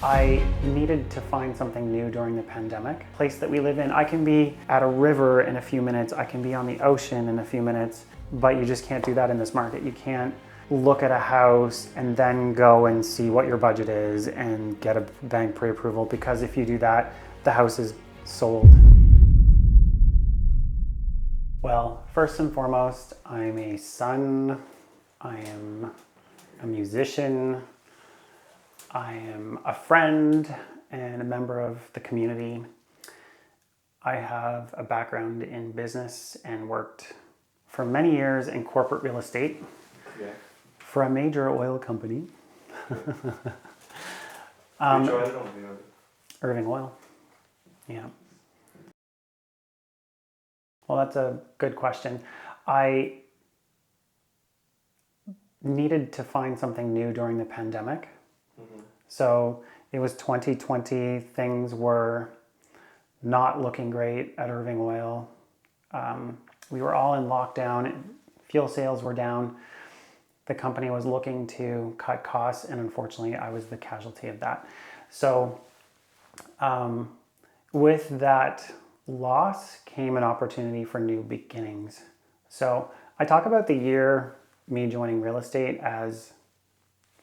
I needed to find something new during the pandemic. The place that we live in, I can be at a river in a few minutes, I can be on the ocean in a few minutes, but you just can't do that in this market. You can't look at a house and then go and see what your budget is and get a bank pre-approval, because if you do that, the house is sold. Well, first and foremost, I'm a son, I am a musician, I am a friend and a member of the community. I have a background in business and worked for many years in corporate real estate for a major oil company. Irving Oil. Yeah. Well, that's a good question. I needed to find something new during the pandemic. So it was 2020, things were not looking great at Irving Oil. We were all in lockdown, fuel sales were down. The company was looking to cut costs, and unfortunately I was the casualty of that. So with that loss came an opportunity for new beginnings. So I talk about the year me joining real estate as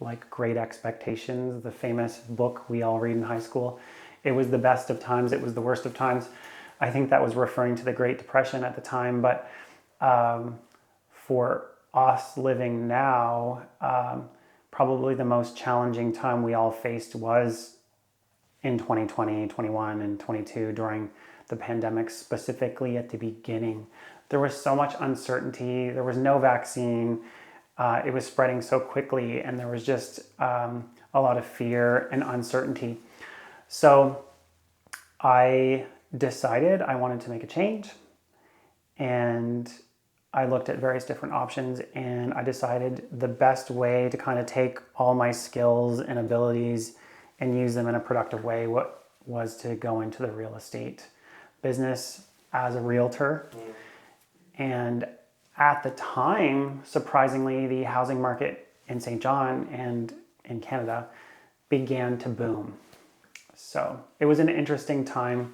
like Great Expectations, the famous book we all read in high school. It was the best of times, it was the worst of times. I think that was referring to the Great Depression at the time, but for us living now, probably the most challenging time we all faced was in 2020, 21, and 22 during the pandemic, specifically at the beginning. There was so much uncertainty, there was no vaccine, it was spreading so quickly, and there was just a lot of fear and uncertainty. So I decided I wanted to make a change, and I looked at various different options, and I decided the best way to kind of take all my skills and abilities and use them in a productive way was to go into the real estate business as a realtor. And at the time, surprisingly, the housing market in St. John and in Canada began to boom. So it was an interesting time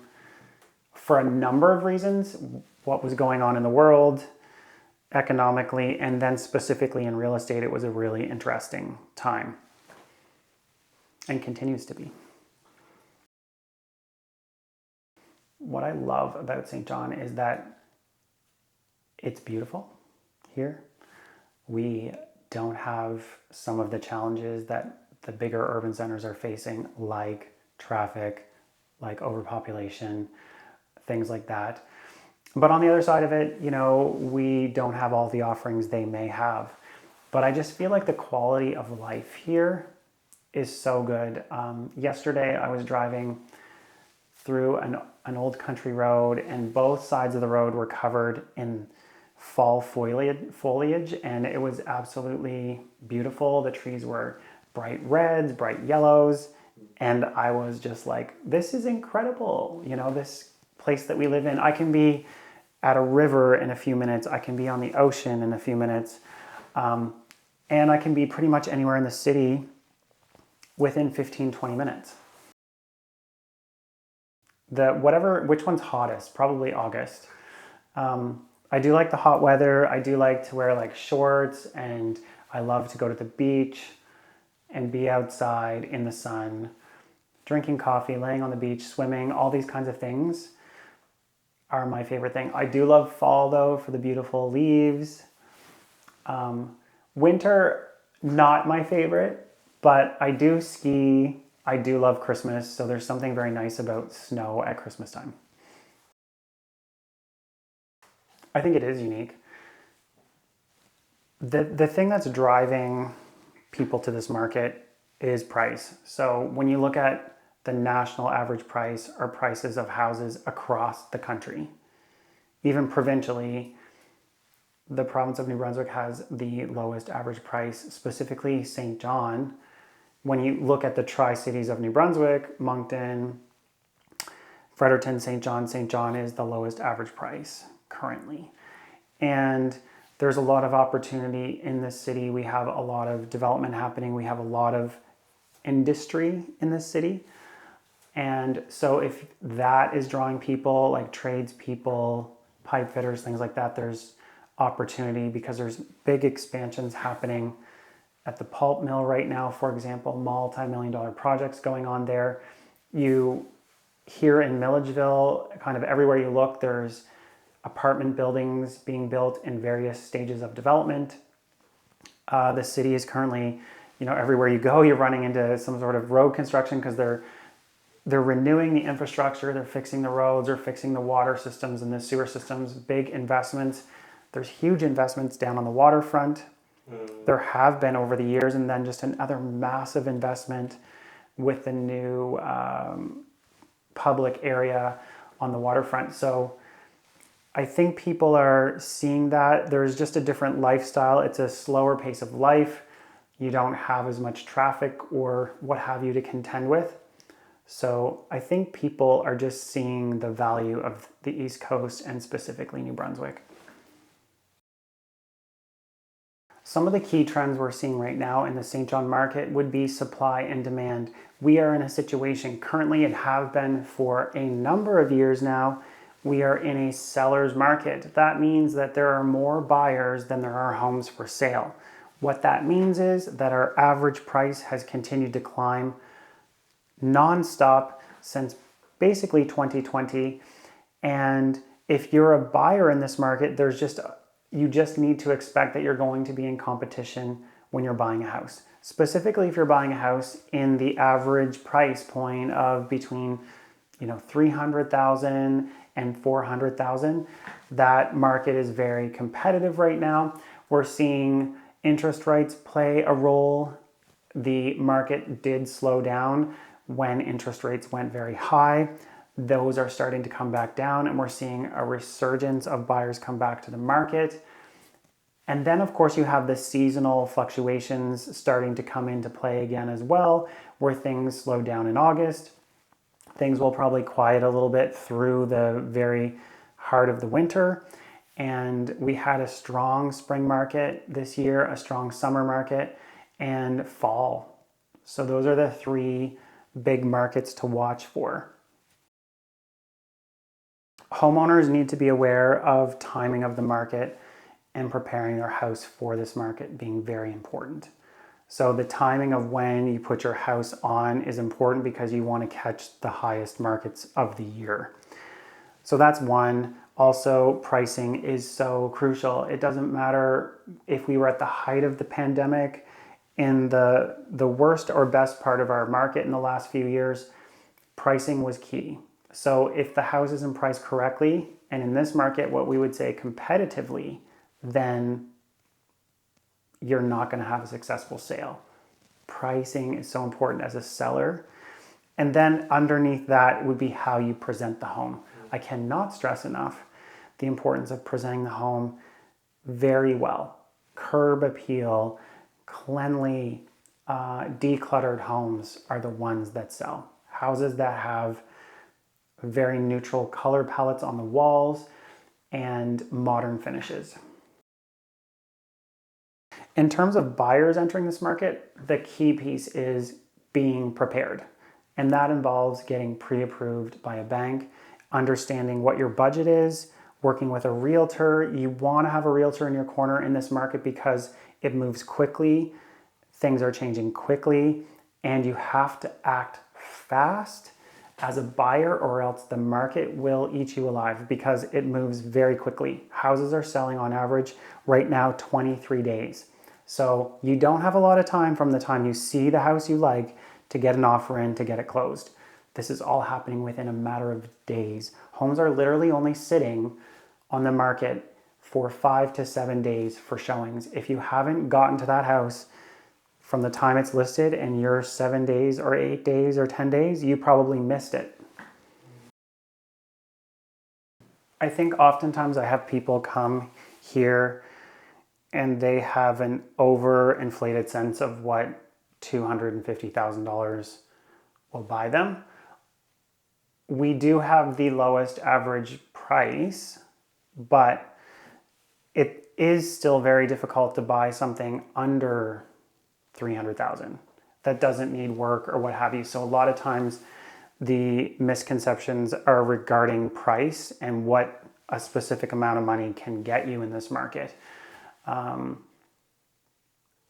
for a number of reasons, what was going on in the world economically, and then specifically in real estate, it was a really interesting time and continues to be. What I love about St. John is that it's beautiful here. We don't have some of the challenges that the bigger urban centers are facing, like traffic, like overpopulation, things like that. But on the other side of it, you know, we don't have all the offerings they may have. But I just feel like the quality of life here is so good. Yesterday I was driving through an old country road, and both sides of the road were covered in fall foliage, and it was absolutely beautiful. The trees were bright reds, bright yellows, and I was just like, this is incredible. You know, this place that we live in, I can be at a river in a few minutes, I can be on the ocean in a few minutes, and I can be pretty much anywhere in the city within 15-20 minutes. Which one's hottest? Probably August. I do like the hot weather. I do like to wear like shorts, and I love to go to the beach and be outside in the sun, drinking coffee, laying on the beach, swimming. All these kinds of things are my favorite thing. I do love fall though, for the beautiful leaves. Winter, not my favorite, but I do ski. I do love Christmas, so there's something very nice about snow at Christmas time. I think it is unique. The thing that's driving people to this market is price. So when you look at the national average price or prices of houses across the country, even provincially, the province of New Brunswick has the lowest average price, specifically St. John. When you look at the Tri-Cities of New Brunswick, Moncton, Fredericton, St. John is the lowest average price currently. And there's a lot of opportunity in this city. We have a lot of development happening. We have a lot of industry in this city. And so if that is drawing people like tradespeople, pipe fitters, things like that, there's opportunity because there's big expansions happening at the pulp mill right now, for example, multi-million-dollar projects going on there. You here in Milledgeville, kind of everywhere you look, there's apartment buildings being built in various stages of development. The city is currently, everywhere you go, you're running into some sort of road construction because they're renewing the infrastructure, they're fixing the roads, they're fixing the water systems and the sewer systems, big investments. There's huge investments down on the waterfront. There have been over the years, and then just another massive investment with the new public area on the waterfront. So I think people are seeing that there's just a different lifestyle. It's a slower pace of life. You don't have as much traffic or what have you to contend with. So I think people are just seeing the value of the East Coast and specifically New Brunswick. Some of the key trends we're seeing right now in the St. John market would be supply and demand. We are in a situation currently, and have been for a number of years now, we are in a seller's market. That means that there are more buyers than there are homes for sale. What that means is that our average price has continued to climb nonstop since basically 2020. And if you're a buyer in this market, you just need to expect that you're going to be in competition when you're buying a house. Specifically, if you're buying a house in the average price point of between $300,000 and $400,000, that market is very competitive right now. We're seeing interest rates play a role. The market did slow down when interest rates went very high. Those are starting to come back down, and we're seeing a resurgence of buyers come back to the market. And then, of course, you have the seasonal fluctuations starting to come into play again as well, where things slow down in August. Things will probably quiet a little bit through the very heart of the winter. And we had a strong spring market this year, a strong summer market, and fall. So those are the three big markets to watch for. Homeowners need to be aware of timing of the market and preparing their house for this market being very important. So the timing of when you put your house on is important because you want to catch the highest markets of the year. So that's one. Also, pricing is so crucial. It doesn't matter if we were at the height of the pandemic, in the worst or best part of our market in the last few years, pricing was key. So if the house isn't priced correctly, and in this market, what we would say competitively, then you're not going to have a successful sale. Pricing is so important as a seller. And then underneath that would be how you present the home. I cannot stress enough the importance of presenting the home very well. Curb appeal, cleanly, decluttered homes are the ones that sell. Houses that have very neutral color palettes on the walls and modern finishes. In terms of buyers entering this market, the key piece is being prepared. And that involves getting pre-approved by a bank, understanding what your budget is, working with a realtor. You want to have a realtor in your corner in this market because it moves quickly, things are changing quickly, and you have to act fast as a buyer or else the market will eat you alive because it moves very quickly. Houses are selling on average right now 23 days. So you don't have a lot of time from the time you see the house you like to get an offer in to get it closed. This is all happening within a matter of days. Homes are literally only sitting on the market for 5 to 7 days for showings. If you haven't gotten to that house from the time it's listed and you're 7 days or 8 days or 10 days, you probably missed it. I think oftentimes I have people come here and they have an overinflated sense of what $250,000 will buy them. We do have the lowest average price, but it is still very difficult to buy something under $300,000. that doesn't need work or what have you. So a lot of times the misconceptions are regarding price and what a specific amount of money can get you in this market.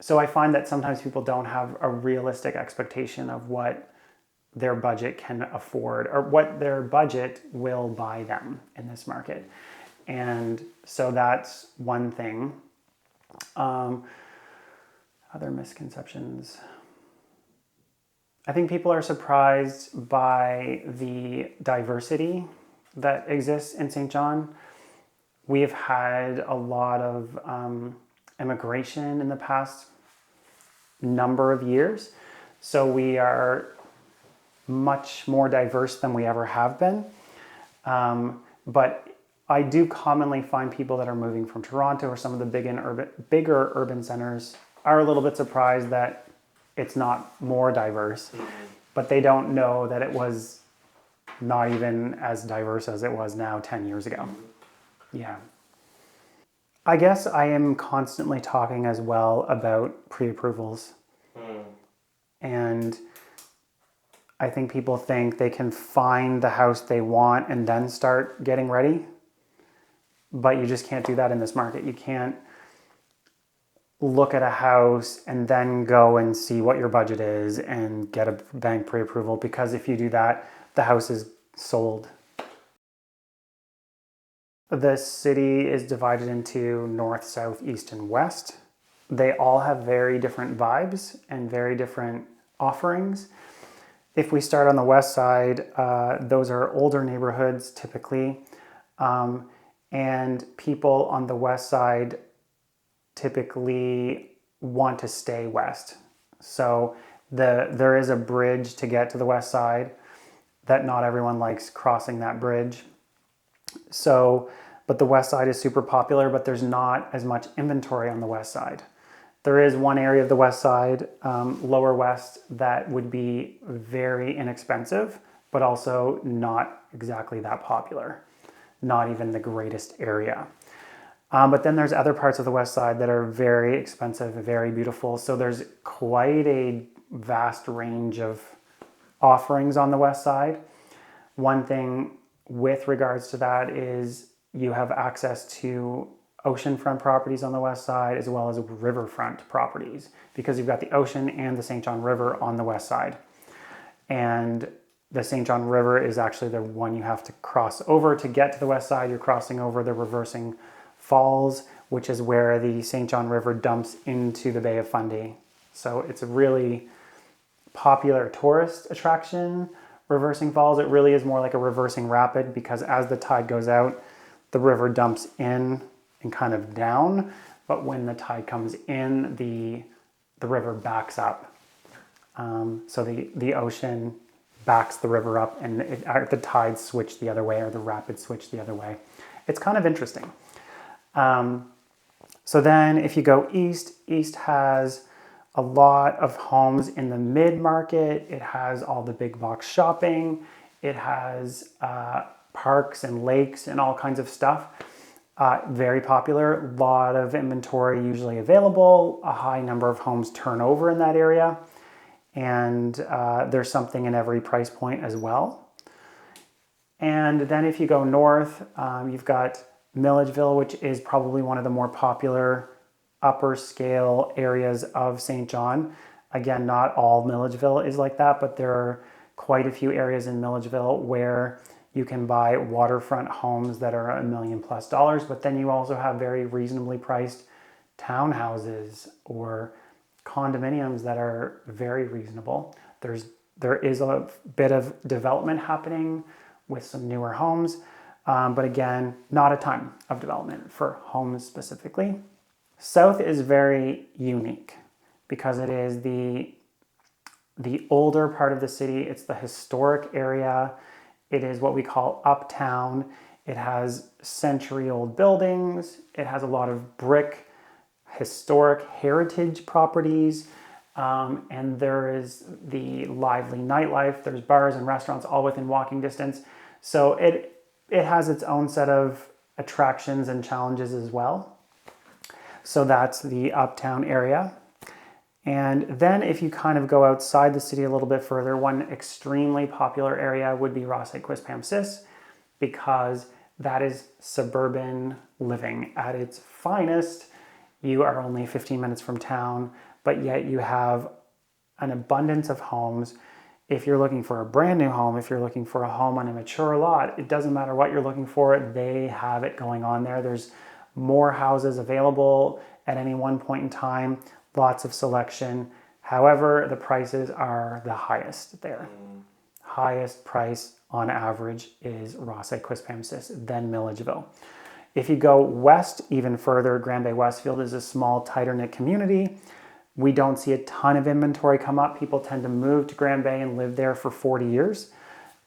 So I find that sometimes people don't have a realistic expectation of what their budget can afford or what their budget will buy them in this market. And so that's one thing. Other misconceptions. I think people are surprised by the diversity that exists in St. John. We've had a lot of immigration in the past number of years. So we are much more diverse than we ever have been. But I do commonly find people that are moving from Toronto or some of the bigger urban centers are a little bit surprised that it's not more diverse, but they don't know that it was not even as diverse as it was now 10 years ago. Yeah. I guess I am constantly talking as well about pre-approvals. And I think people think they can find the house they want and then start getting ready. But you just can't do that in this market. You can't look at a house and then go and see what your budget is and get a bank pre-approval, because if you do that, the house is sold. The city is divided into north, south, east, and west. They all have very different vibes and very different offerings. If we start on the west side, those are older neighborhoods typically, and people on the west side typically want to stay west. So there is a bridge to get to the west side that not everyone likes crossing that bridge. So, but the west side is super popular, but there's not as much inventory on the west side. There is one area of the west side, lower west, that would be very inexpensive, but also not exactly that popular. Not even the greatest area. But then there's other parts of the west side that are very expensive, very beautiful. So there's quite a vast range of offerings on the west side. One thing with regards to that is you have access to oceanfront properties on the west side as well as riverfront properties, because you've got the ocean and the St. John River on the west side. And the St. John River is actually the one you have to cross over to get to the west side. You're crossing over the reversing falls, which is where the St. John River dumps into the Bay of Fundy. So it's a really popular tourist attraction, reversing falls. It really is more like a reversing rapid, because as the tide goes out, the river dumps in and kind of down, but when the tide comes in, the river backs up. So the ocean backs the river up, and the tides switch the other way, or the rapids switch the other way. It's kind of interesting. So then if you go east, east has a lot of homes in the mid-market. It has all the big box shopping. It has parks and lakes and all kinds of stuff. Very popular, a lot of inventory usually available, a high number of homes turn over in that area, and there's something in every price point as well. And then if you go north, you've got Milledgeville, which is probably one of the more popular upper scale areas of St. John. Again, not all Milledgeville is like that, but there are quite a few areas in Milledgeville where you can buy waterfront homes that are $1 million+, but then you also have very reasonably priced townhouses or condominiums that are very reasonable. There is a bit of development happening with some newer homes, but again, not a ton of development for homes specifically. South is very unique because it is the older part of the city. It's the historic area. It is what we call uptown. It has century-old buildings. It has a lot of brick, historic heritage properties. And there is the lively nightlife. There's bars and restaurants all within walking distance. So it has its own set of attractions and challenges as well. So that's the uptown area. And then if you kind of go outside the city a little bit further, one extremely popular area would be Rossay-Quispamsis, because that is suburban living at its finest. You are only 15 minutes from town, but yet you have an abundance of homes. If you're looking for a brand new home, if you're looking for a home on a mature lot, it doesn't matter what you're looking for, they have it going on there. There's more houses available at any one point in time, lots of selection. However, the prices are the highest there. Highest price on average is Rossay-Quispamsis, then Milledgeville. If you go west even further, Grand Bay Westfield is a small, tighter-knit community. We don't see a ton of inventory come up. People tend to move to Grand Bay and live there for 40 years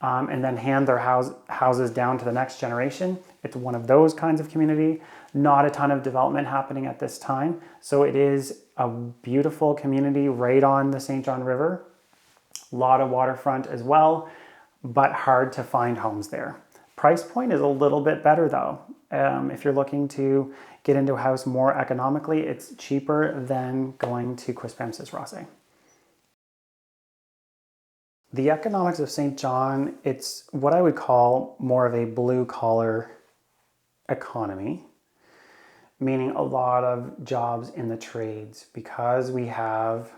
and then hand their houses down to the next generation. It's one of those kinds of community. Not a ton of development happening at this time. So it is a beautiful community right on the St. John River. A lot of waterfront as well, but hard to find homes there. Price point is a little bit better though. If you're looking to get into a house more economically, it's cheaper than going to Quispamsis Rossay. The economics of St. John, it's what I would call more of a blue collar economy, meaning a lot of jobs in the trades, because we have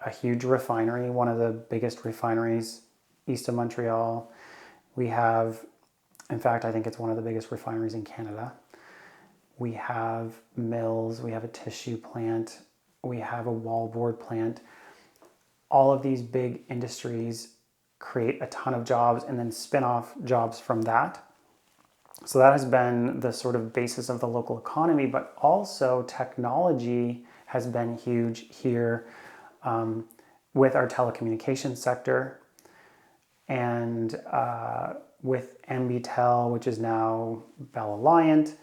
a huge refinery, one of the biggest refineries east of Montreal. We have, in fact, I think it's one of the biggest refineries in Canada. We have mills, we have a tissue plant, we have a wallboard plant. All of these big industries create a ton of jobs and then spin off jobs from that. So that has been the sort of basis of the local economy, but also technology has been huge here with our telecommunications sector and with MBTEL, which is now Bell Alliant.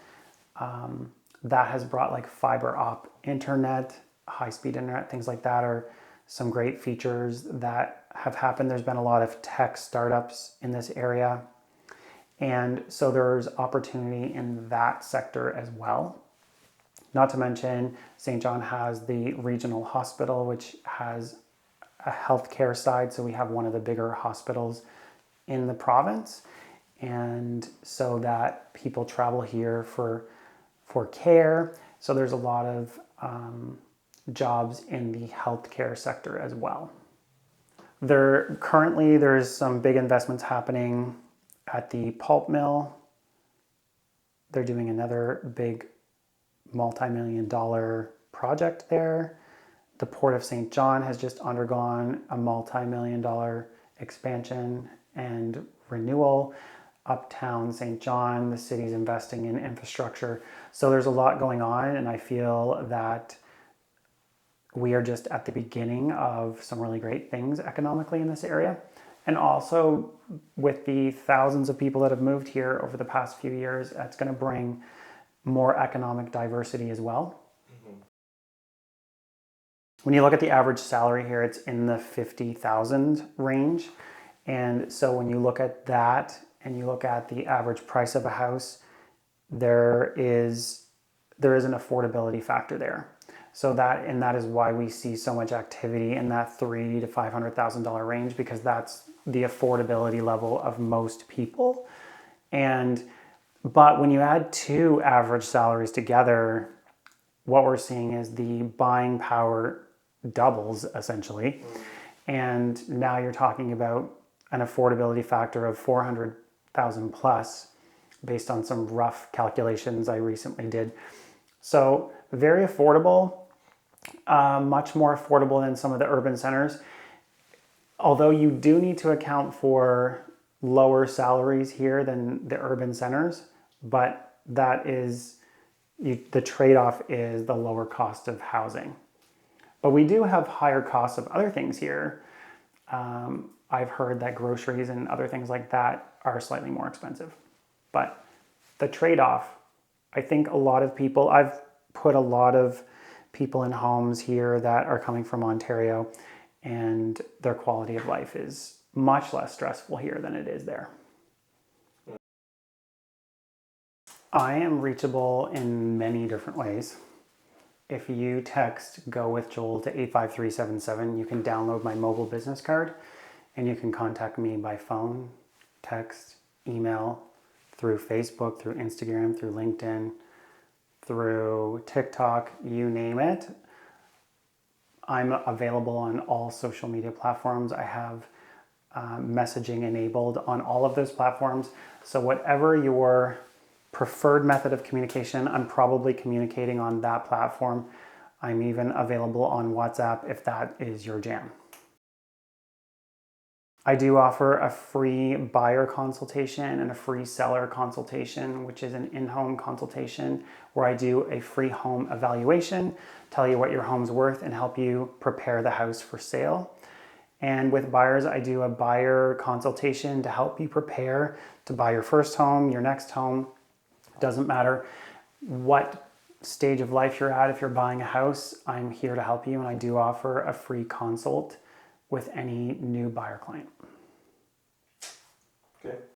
That has brought like fiber op internet, high-speed internet, things like that are some great features that have happened. There's been a lot of tech startups in this area. And so there's opportunity in that sector as well. Not to mention, St. John has the regional hospital, which has a healthcare side. So we have one of the bigger hospitals in the province. And so that people travel here for care. So there's a lot of jobs in the healthcare sector as well. There's some big investments happening at the pulp mill. They're doing another big multi-million-dollar project there. The Port of St. John has just undergone a multi-million-dollar expansion and renewal. Uptown St. John, the city's investing in infrastructure. So there's a lot going on, and I feel that we are just at the beginning of some really great things economically in this area. And also with the thousands of people that have moved here over the past few years, that's going to bring more economic diversity as well. Mm-hmm. When you look at the average salary here, it's in the 50,000 range. And so when you look at that and you look at the average price of a house, there is an affordability factor there. So that is why we see so much activity in that $300,000 to $500,000 range, because that's the affordability level of most people. But when you add two average salaries together, what we're seeing is the buying power doubles essentially. And now you're talking about an affordability factor of 400,000 plus based on some rough calculations I recently did. So very affordable. Much more affordable than some of the urban centers. Although you do need to account for lower salaries here than the urban centers, but that is, the trade-off is the lower cost of housing. But we do have higher costs of other things here. I've heard that groceries and other things like that are slightly more expensive. But the trade-off, I think I've put a lot of people in homes here that are coming from Ontario, and their quality of life is much less stressful here than it is there. I am reachable in many different ways. If you text Go with Joel to 85377, you can download my mobile business card and you can contact me by phone, text, email, through Facebook, through Instagram, through LinkedIn, through TikTok, you name it. I'm available on all social media platforms. I have messaging enabled on all of those platforms. So whatever your preferred method of communication, I'm probably communicating on that platform. I'm even available on WhatsApp if that is your jam. I do offer a free buyer consultation and a free seller consultation, which is an in-home consultation where I do a free home evaluation, tell you what your home's worth, and help you prepare the house for sale. And with buyers, I do a buyer consultation to help you prepare to buy your first home, your next home. Doesn't matter what stage of life you're at. If you're buying a house, I'm here to help you, and I do offer a free consult with any new buyer client. Okay.